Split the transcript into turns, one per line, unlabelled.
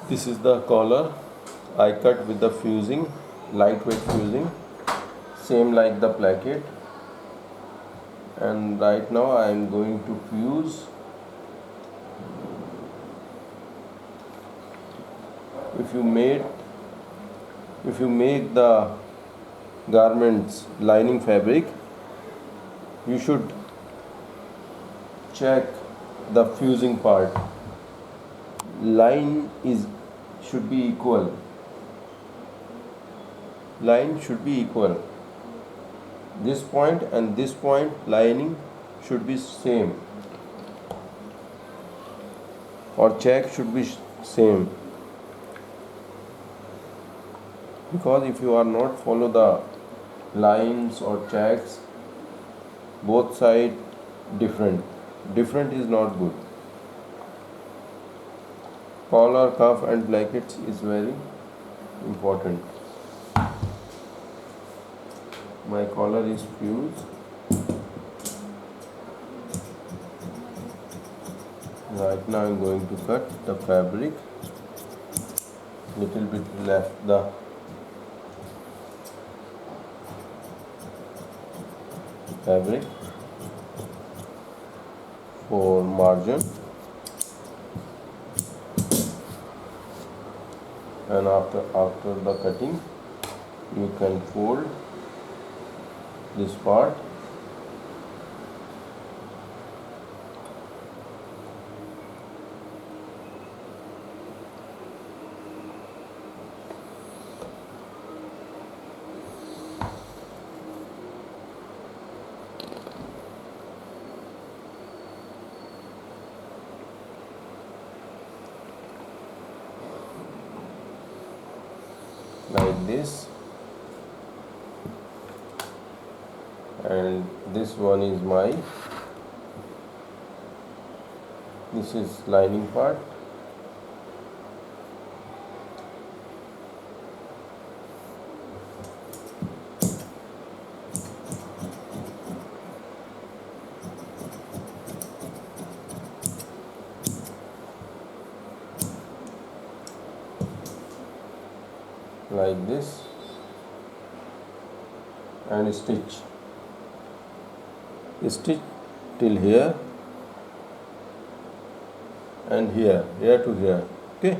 This is the collar. I cut with the fusing, lightweight fusing, same like the placket. And right now I am going to fuse. If you make the garments lining fabric, you should check the fusing part. Line should be equal. Line should be equal. This point and this point lining should be same, or check should be same. Because if you are not follow the lines or checks, both side different is not good. Collar, cuff and plackets is very important. My collar is fused. Right now I am going to cut the fabric. Little bit left the fabric for margin, and after the cutting you can fold this part. Like this, and this one is this is lining part. Like this, and stitch till here and here to here. Okay.